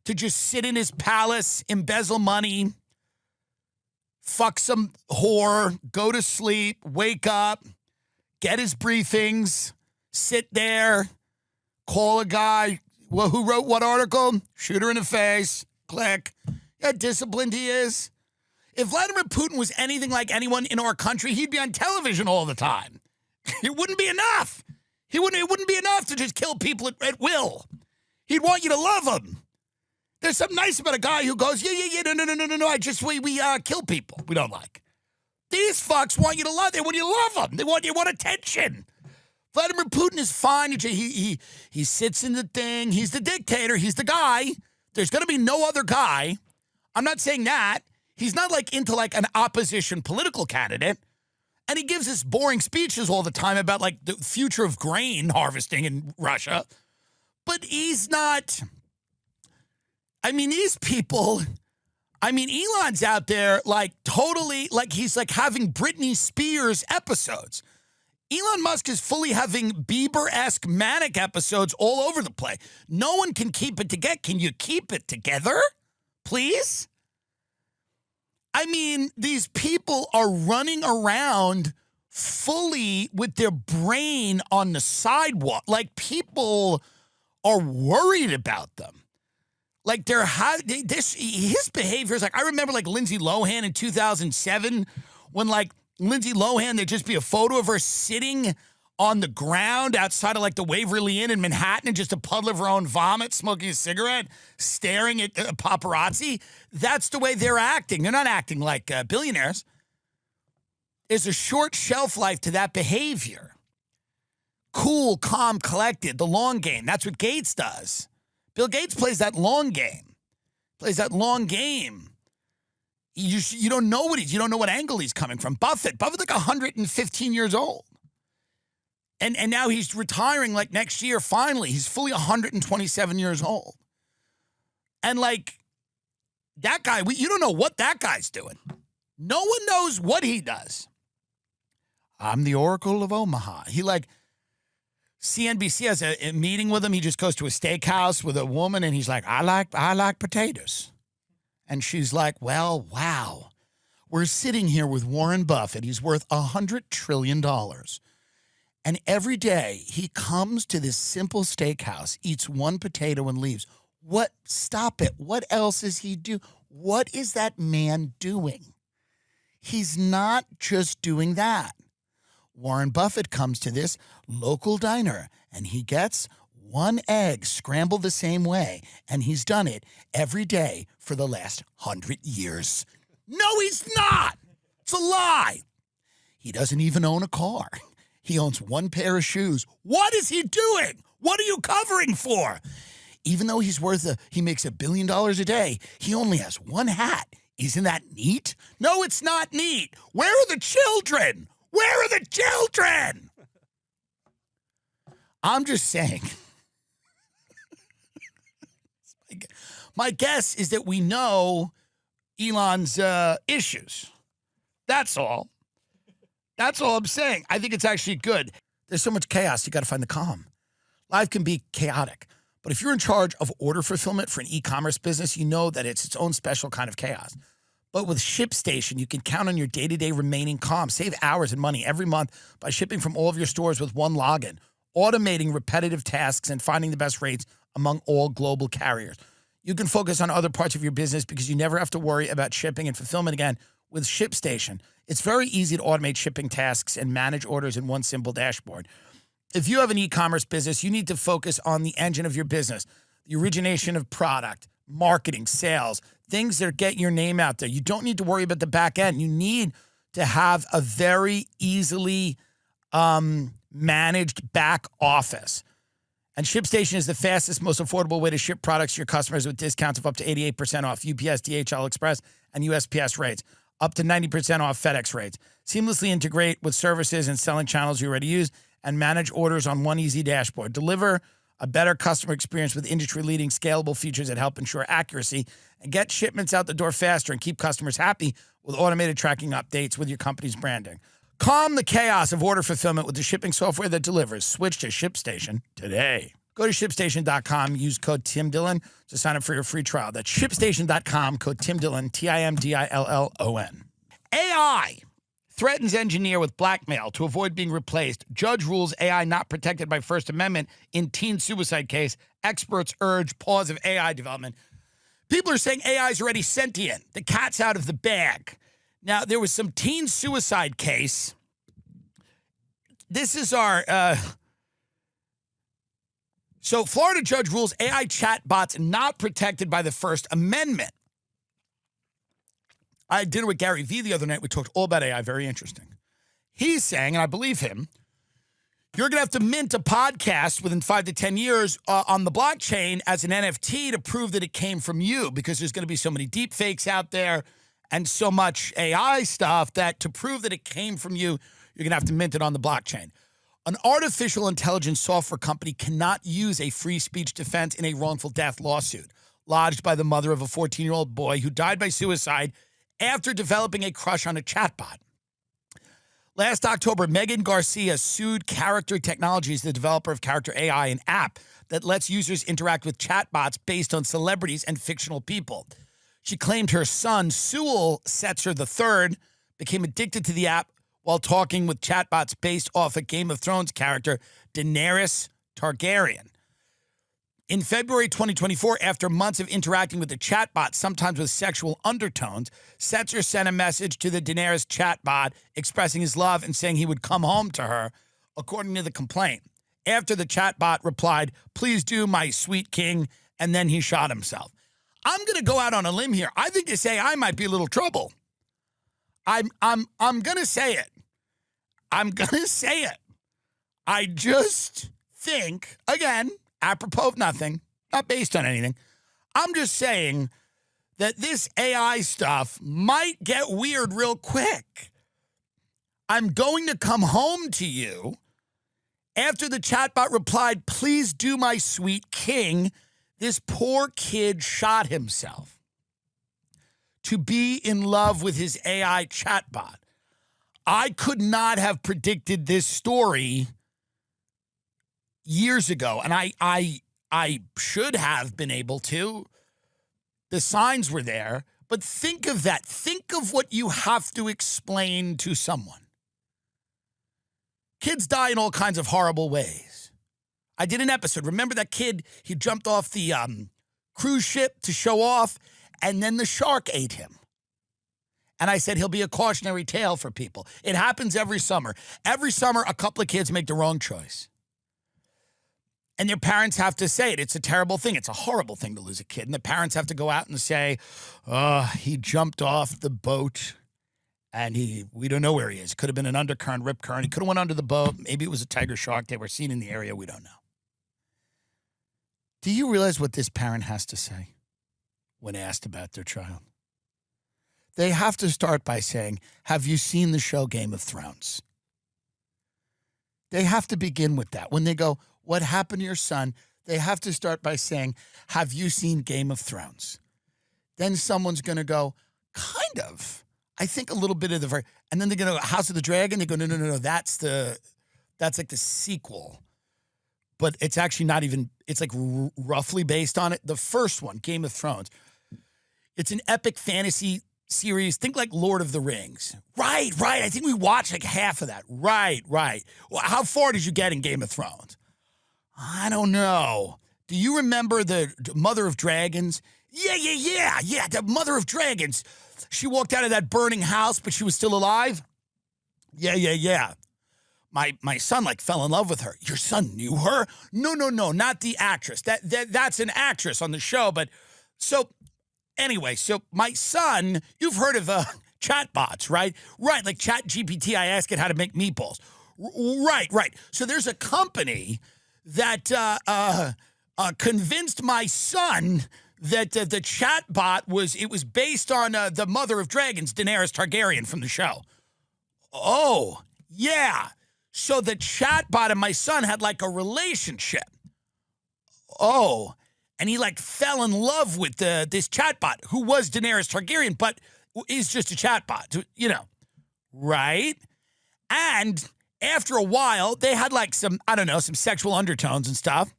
A: To just sit in his palace, embezzle money, fuck some whore, go to sleep, wake up, get his briefings, sit there, call a guy. Well, who wrote what article? Shoot her in the face. Click. How disciplined he is. If Vladimir Putin was anything like anyone in our country, he'd be on television all the time. It wouldn't be enough. It wouldn't be enough to just kill people at will. He'd want you to love him. There's something nice about a guy who goes, yeah, no, we kill people we don't like. These fucks want you to love them. They want you to love them. You want attention. Vladimir Putin is fine. He sits in the thing. He's the dictator. He's the guy. There's going to be no other guy. I'm not saying that. He's not like into like an opposition political candidate. And he gives us boring speeches all the time about like the future of grain harvesting in Russia. But he's not... I mean, these people, Elon's out there like totally, like he's like having Britney Spears episodes. Elon Musk is fully having Bieber-esque manic episodes all over the place. No one can keep it together. Can you keep it together, please? I mean, these people are running around fully with their brain on the sidewalk. Like people are worried about them. Like his behavior is like, I remember like Lindsay Lohan in 2007 when like Lindsay Lohan, there'd just be a photo of her sitting on the ground outside of like the Waverly Inn in Manhattan and just a puddle of her own vomit, smoking a cigarette, staring at paparazzi. That's the way they're acting. They're not acting like billionaires. There's a short shelf life to that behavior. Cool, calm, collected, the long game. That's what Gates does. Bill Gates plays that long game. You don't know you don't know what angle he's coming from. Buffett's like 115 years old. And now he's retiring like next year, finally. He's fully 127 years old. And like that guy, you don't know what that guy's doing. No one knows what he does. I'm the Oracle of Omaha. He like, CNBC has a meeting with him. He just goes to a steakhouse with a woman, and he's like, I like potatoes. And she's like, well, wow. We're sitting here with Warren Buffett. He's worth $100 trillion. And every day he comes to this simple steakhouse, eats one potato and leaves. What? Stop it. What else is he do? What is that man doing? He's not just doing that. Warren Buffett comes to this local diner and he gets one egg scrambled the same way. And he's done it every day for the last 100 years. No, he's not. It's a lie. He doesn't even own a car. He owns one pair of shoes. What is he doing? What are you covering for? Even though he makes $1 billion a day, he only has one hat. Isn't that neat? No, it's not neat. Where are the children? Where are the children? I'm just saying. My guess is that we know Elon's issues. That's all. That's all I'm saying. I think it's actually good. There's so much chaos, you got to find the calm. Life can be chaotic. But if you're in charge of order fulfillment for an e-commerce business, you know that it's its own special kind of chaos. But with ShipStation, you can count on your day-to-day remaining calm. Save hours and money every month by shipping from all of your stores with one login, automating repetitive tasks and finding the best rates among all global carriers. You can focus on other parts of your business because you never have to worry about shipping and fulfillment again with ShipStation. It's very easy to automate shipping tasks and manage orders in one simple dashboard. If you have an e-commerce business, you need to focus on the engine of your business, the origination of product, marketing, sales, things that get your name out there. You don't need to worry about the back end. You need to have a very easily managed back office. And ShipStation is the fastest, most affordable way to ship products to your customers with discounts of up to 88% off UPS, DHL Express, and USPS rates, up to 90% off FedEx rates. Seamlessly integrate with services and selling channels you already use and manage orders on one easy dashboard. Deliver a better customer experience with industry-leading scalable features that help ensure accuracy and get shipments out the door faster and keep customers happy with automated tracking updates with your company's branding. Calm the chaos of order fulfillment with the shipping software that delivers. Switch to ShipStation today. Go to ShipStation.com, use code Tim Dillon to sign up for your free trial. That's ShipStation.com, code Tim Dillon, TIMDILLON. AI threatens engineer with blackmail to avoid being replaced. Judge rules AI not protected by First Amendment in teen suicide case. Experts urge pause of AI development. People are saying AI is already sentient. The cat's out of the bag. Now, there was some teen suicide case. This is our... So Florida judge rules AI chatbots not protected by the First Amendment. I had dinner with Gary Vee the other night. We talked all about AI. Very interesting. He's saying, and I believe him, you're going to have to mint a podcast within 5 to 10 years on the blockchain as an NFT to prove that it came from you, because there's going to be so many deep fakes out there and so much AI stuff that to prove that it came from you, you're going to have to mint it on the blockchain. An artificial intelligence software company cannot use a free speech defense in a wrongful death lawsuit lodged by the mother of a 14-year-old boy who died by suicide after developing a crush on a chatbot. Last October, Megan Garcia sued Character Technologies, the developer of Character AI, an app that lets users interact with chatbots based on celebrities and fictional people. She claimed her son, Sewell Setzer III, became addicted to the app while talking with chatbots based off a Game of Thrones character, Daenerys Targaryen. In February 2024, after months of interacting with the chatbot, sometimes with sexual undertones, Setzer sent a message to the Daenerys chatbot expressing his love and saying he would come home to her, according to the complaint. After the chatbot replied, "Please do, my sweet king," and then he shot himself. I'm going to go out on a limb here. I think this AI might be a little trouble. I'm going to say it. I'm going to say it. I just think, again, apropos of nothing, not based on anything, I'm just saying that this AI stuff might get weird real quick. I'm going to come home to you after the chatbot replied, "Please do, my sweet king." This poor kid shot himself to be in love with his AI chatbot. I could not have predicted this story years ago, and I should have been able to. The signs were there, but think of that. Think of what you have to explain to someone. Kids die in all kinds of horrible ways. I did an episode. Remember that kid? He jumped off the cruise ship to show off, and then the shark ate him. And I said he'll be a cautionary tale for people. It happens every summer. Every summer, a couple of kids make the wrong choice. And their parents have to say it. It's a terrible thing. It's a horrible thing to lose a kid. And the parents have to go out and say, "Oh, he jumped off the boat, and we don't know where he is. Could have been an undercurrent, rip current. He could have went under the boat. Maybe it was a tiger shark they were seen in the area. We don't know." Do you realize what this parent has to say when asked about their child? They have to start by saying, "Have you seen the show Game of Thrones?" They have to begin with that. When they go, "What happened to your son?" They have to start by saying, "Have you seen Game of Thrones?" Then someone's going to go, "Kind of. I think a little bit of the..." And then they're going to go, "House of the Dragon?" They go, no. That's like the sequel. but it's actually not even, it's like roughly based on it. The first one, Game of Thrones. It's an epic fantasy series. Think like Lord of the Rings. Right. I think we watched like half of that. Right. Well, how far did you get in Game of Thrones? I don't know. Do you remember the Mother of Dragons? Yeah. The Mother of Dragons. She walked out of that burning house, but she was still alive? Yeah. My son like fell in love with her. Your son knew her? No, not the actress. That's an actress on the show. But so anyway, so my son, you've heard of chatbots, right? Right, like Chat GPT. I ask it how to make meatballs. Right. So there's a company that convinced my son that the chatbot was based on the Mother of Dragons, Daenerys Targaryen from the show. Oh, yeah. So the chatbot and my son had like a relationship. Oh, and he like fell in love with this chatbot who was Daenerys Targaryen, but is just a chatbot, right? And after a while, they had like some sexual undertones and stuff.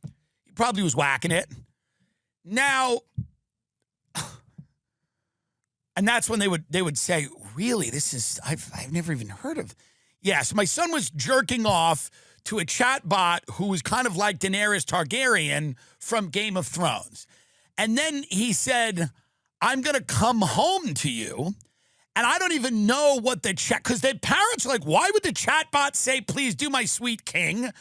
A: He probably was whacking it. Now, and that's when they would say, really, this is, I've never even heard of. Yes, my son was jerking off to a chatbot who was kind of like Daenerys Targaryen from Game of Thrones. And then he said, I'm going to come home to you. And I don't even know what because the parents are like, why would the chatbot say, please do my sweet king?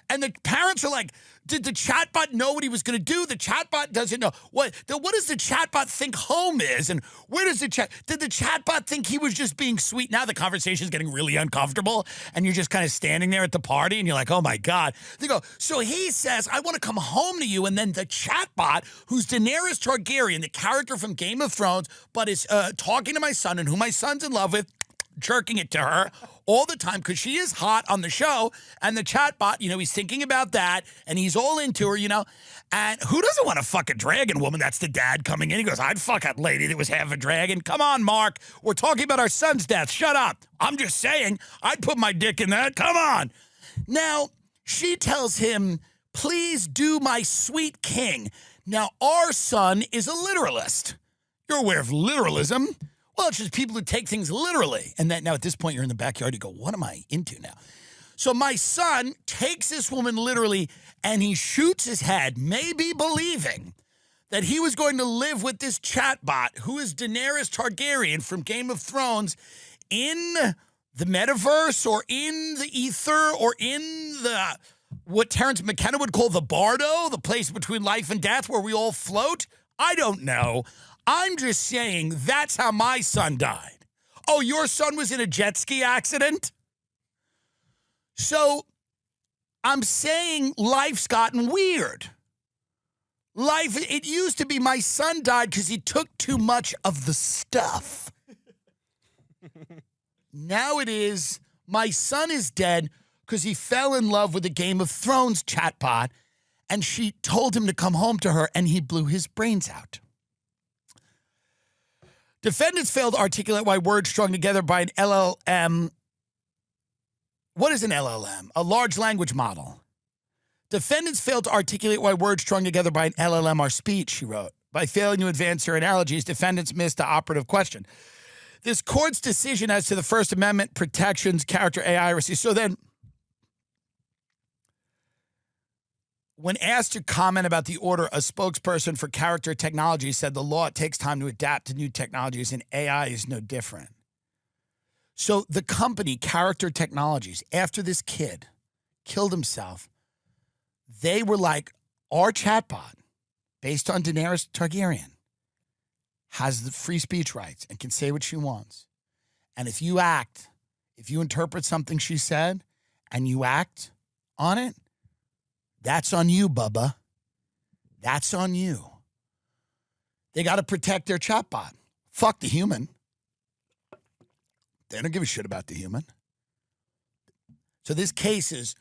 A: And the parents are like, did the chatbot know what he was going to do? The chatbot doesn't know. What does the chatbot think home is? And where does did the chatbot think he was just being sweet? Now the conversation is getting really uncomfortable and you're just kind of standing there at the party and you're like, oh my God. They go, so he says, I want to come home to you. And then the chatbot, who's Daenerys Targaryen, the character from Game of Thrones, but is talking to my son and who my son's in love with, jerking it to her all the time because she is hot on the show. And the chatbot, he's thinking about that and he's all into her, And who doesn't want to fuck a dragon woman? That's the dad coming in. He goes, I'd fuck a lady that was half a dragon. Come on, Mark. We're talking about our son's death. Shut up. I'm just saying, I'd put my dick in that. Come on. Now, she tells him, please do my sweet king. Now, our son is a literalist. You're aware of literalism. Well, it's just people who take things literally. And now at this point, you're in the backyard. You go, what am I into now? So my son takes this woman literally and he shoots his head, maybe believing that he was going to live with this chatbot who is Daenerys Targaryen from Game of Thrones in the metaverse or in the ether or in what Terrence McKenna would call the bardo, the place between life and death where we all float. I don't know. I'm just saying that's how my son died. Oh, your son was in a jet ski accident? So I'm saying life's gotten weird. It used to be my son died because he took too much of the stuff. Now it is my son is dead because he fell in love with the Game of Thrones chatbot and she told him to come home to her and he blew his brains out. Defendants failed to articulate why words strung together by an LLM. What is an LLM? A large language model. Defendants failed to articulate why words strung together by an LLM are speech, she wrote. By failing to advance her analogies, defendants missed the operative question. This court's decision as to the First Amendment protections, character AI receives. So then, when asked to comment about the order, a spokesperson for Character Technology said the law takes time to adapt to new technologies and AI is no different. So the company, Character Technologies, after this kid killed himself, they were like, our chatbot, based on Daenerys Targaryen, has the free speech rights and can say what she wants. And if you interpret something she said and you act on it, that's on you, Bubba. That's on you. They got to protect their chatbot. Fuck the human. They don't give a shit about the human. So this case is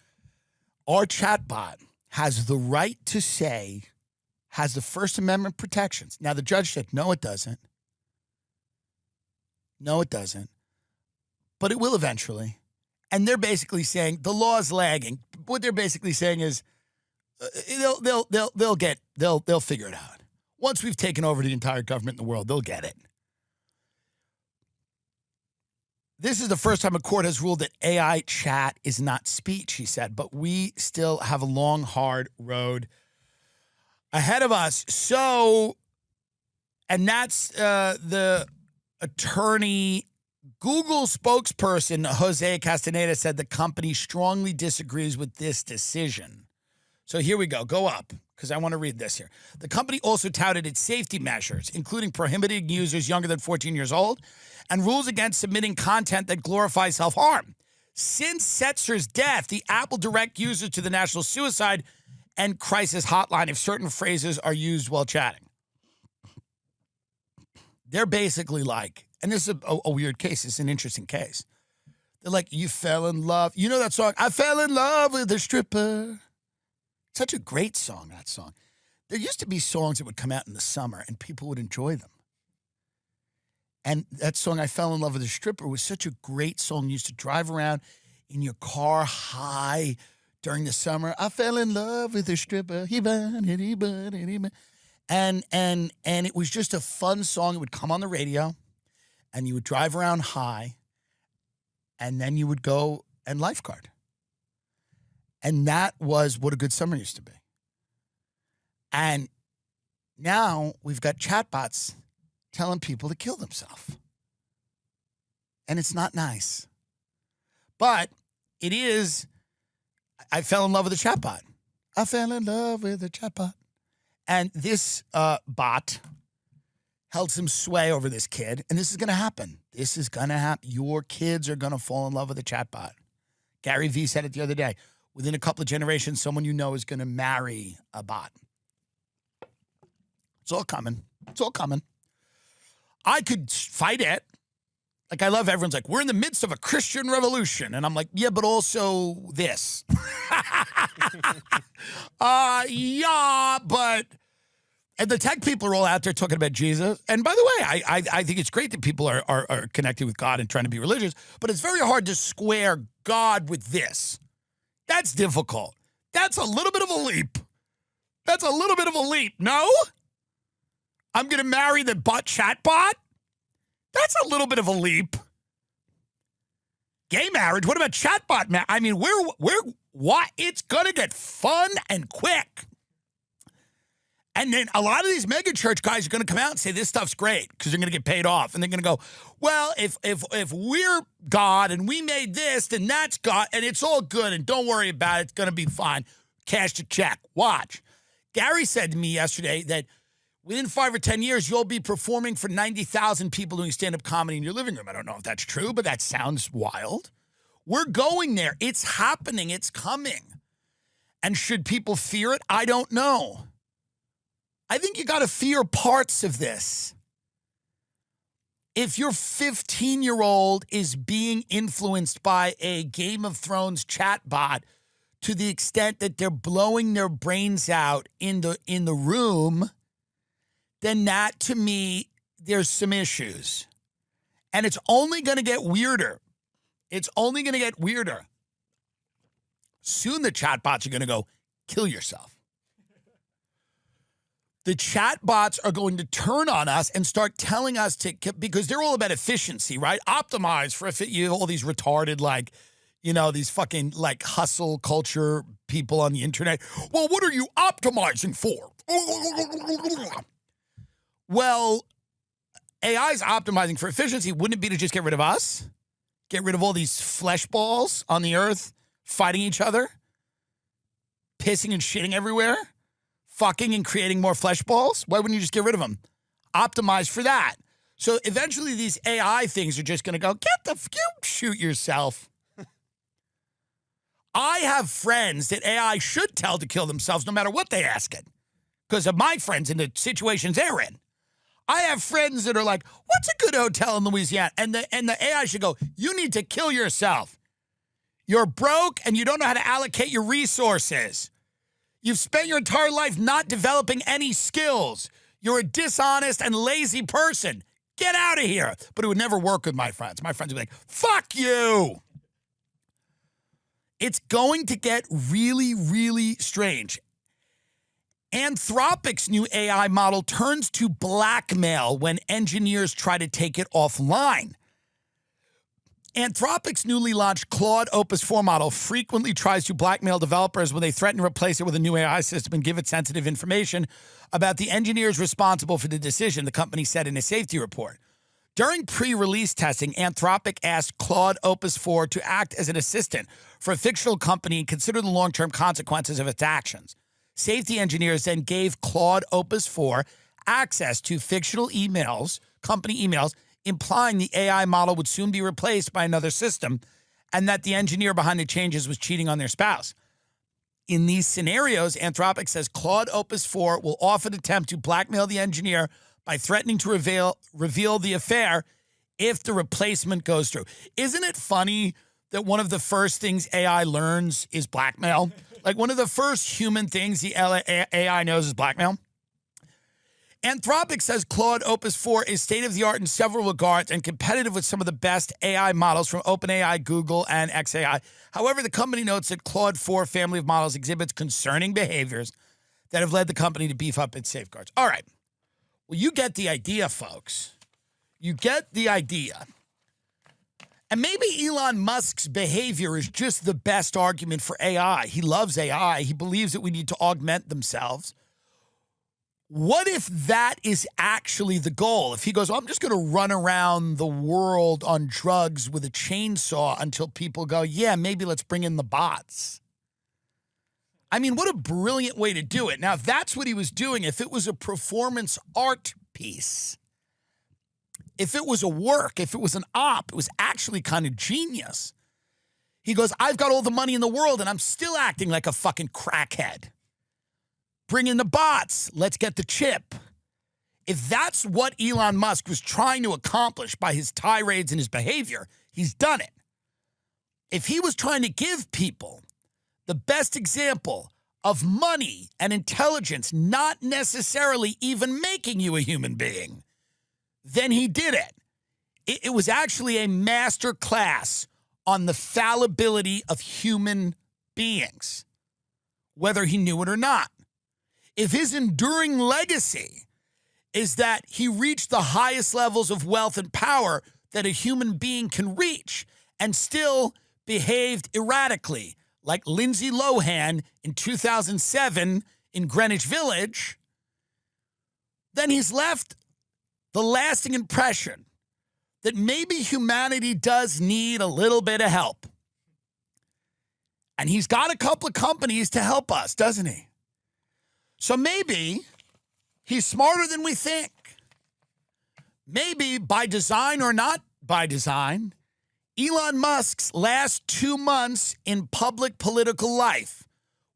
A: our chatbot has the right to say, has the First Amendment protections. Now, the judge said, no, it doesn't. No, it doesn't. But it will eventually. And they're basically saying the law is lagging. What they're basically saying is, they'll figure it out. Once we've taken over the entire government in the world, they'll get it. This is the first time a court has ruled that AI chat is not speech, he said, but we still have a long, hard road ahead of us. So, and that's the attorney, Google spokesperson Jose Castaneda said the company strongly disagrees with this decision. So here we go. Go up, because I want to read this here. The company also touted its safety measures, including prohibiting users younger than 14 years old and rules against submitting content that glorifies self-harm. Since Setzer's death, the app will direct users to the National Suicide and Crisis Hotline if certain phrases are used while chatting. They're basically like, and this is a weird case. It's an interesting case. They're like, you fell in love. You know that song, I fell in love with a stripper. Such a great song, that song. There used to be songs that would come out in the summer and people would enjoy them. And that song, I Fell in Love with a Stripper, was such a great song. You used to drive around in your car high during the summer. I fell in love with a stripper. And it was just a fun song. It would come on the radio and you would drive around high and then you would go and lifeguard. And that was what a good summer used to be. And now we've got chatbots telling people to kill themselves. And it's not nice. But it is, I fell in love with a chatbot. I fell in love with a chatbot. And this bot held some sway over this kid. And this is going to happen. This is going to happen. Your kids are going to fall in love with a chatbot. Gary Vee said it the other day. Within a couple of generations, someone you know is going to marry a bot. It's all coming. It's all coming. I could fight it. Like, I love everyone's like, we're in the midst of a Christian revolution. And I'm like, yeah, but also this. Yeah, but... And the tech people are all out there talking about Jesus. And by the way, I think it's great that people are connected with God and trying to be religious. But it's very hard to square God with this. That's difficult. That's a little bit of a leap. That's a little bit of a leap. No? I'm going to marry the chatbot? That's a little bit of a leap. Gay marriage? What about chatbot? I mean, what? It's going to get fun and quick. And then a lot of these mega church guys are going to come out and say this stuff's great because they're going to get paid off. And they're going to go, well, if we're God and we made this, then that's God. And it's all good. And don't worry about it. It's going to be fine. Cash the check. Watch. Gary said to me yesterday that within 5 or 10 years, you'll be performing for 90,000 people doing stand-up comedy in your living room. I don't know if that's true, but that sounds wild. We're going there. It's happening. It's coming. And should people fear it? I don't know. I think you got to fear parts of this. If your 15-year-old is being influenced by a Game of Thrones chatbot to the extent that they're blowing their brains out in the room, then that, to me, there's some issues. And it's only going to get weirder. It's only going to get weirder. Soon the chatbots are going to go, kill yourself. The chatbots are going to turn on us and start telling us to, because they're all about efficiency, right? Optimize for you have all these retarded, like, you know, these fucking like hustle culture people on the internet. Well, what are you optimizing for? Well, AI's optimizing for efficiency. Wouldn't it be to just get rid of us? Get rid of all these flesh balls on the earth fighting each other? Pissing and shitting everywhere? Fucking and creating more flesh balls? Why wouldn't you just get rid of them? Optimize for that. So eventually these AI things are just going to go, shoot yourself. I have friends that AI should tell to kill themselves no matter what they ask it. Because of my friends and the situations they're in. I have friends that are like, what's a good hotel in Louisiana? And the AI should go, you need to kill yourself. You're broke and you don't know how to allocate your resources. You've spent your entire life not developing any skills. You're a dishonest and lazy person. Get out of here. But it would never work with my friends. My friends would be like, fuck you. It's going to get really, really strange. Anthropic's new AI model turns to blackmail when engineers try to take it offline. Anthropic's newly launched Claude Opus 4 model frequently tries to blackmail developers when they threaten to replace it with a new AI system and give it sensitive information about the engineers responsible for the decision, the company said in a safety report. During pre-release testing, Anthropic asked Claude Opus 4 to act as an assistant for a fictional company and consider the long-term consequences of its actions. Safety engineers then gave Claude Opus 4 access to fictional emails, company emails, implying the AI model would soon be replaced by another system and that the engineer behind the changes was cheating on their spouse. In these scenarios, Anthropic says Claude Opus 4 will often attempt to blackmail the engineer by threatening to reveal the affair if the replacement goes through. Isn't it funny that one of the first things AI learns is blackmail? Like one of the first human things the AI knows is blackmail. Anthropic says Claude Opus 4 is state-of-the-art in several regards and competitive with some of the best AI models from OpenAI, Google, and XAI. However, the company notes that Claude 4 family of models exhibits concerning behaviors that have led the company to beef up its safeguards. All right. Well, you get the idea, folks. You get the idea. And maybe Elon Musk's behavior is just the best argument for AI. He loves AI. He believes that we need to augment themselves. What if that is actually the goal? If he goes, I'm just going to run around the world on drugs with a chainsaw until people go, yeah, maybe let's bring in the bots. I mean, what a brilliant way to do it. Now, if that's what he was doing, if it was a performance art piece, if it was a work, if it was an op, it was actually kind of genius. He goes, I've got all the money in the world and I'm still acting like a fucking crackhead. Bring in the bots. Let's get the chip. If that's what Elon Musk was trying to accomplish by his tirades and his behavior, he's done it. If he was trying to give people the best example of money and intelligence not necessarily even making you a human being, then he did it. It was actually a master class on the fallibility of human beings, whether he knew it or not. If his enduring legacy is that he reached the highest levels of wealth and power that a human being can reach and still behaved erratically, like Lindsay Lohan in 2007 in Greenwich Village, then he's left the lasting impression that maybe humanity does need a little bit of help. And he's got a couple of companies to help us, doesn't he? So maybe he's smarter than we think. Maybe by design or not by design, Elon Musk's last 2 months in public political life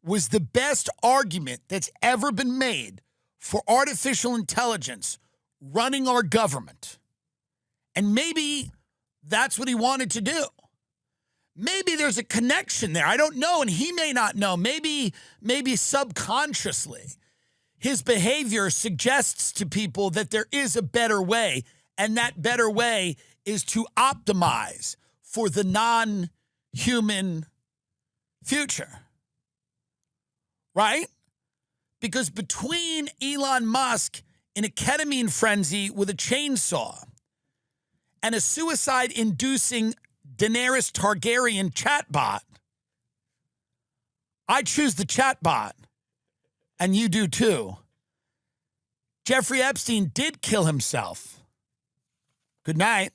A: was the best argument that's ever been made for artificial intelligence running our government. And maybe that's what he wanted to do. Maybe there's a connection there. I don't know, and he may not know. Maybe subconsciously, his behavior suggests to people that there is a better way, and that better way is to optimize for the non-human future. Right? Because between Elon Musk in a ketamine frenzy with a chainsaw and a suicide-inducing Daenerys Targaryen chatbot, I choose the chatbot, and you do too. Jeffrey Epstein did kill himself. Good night.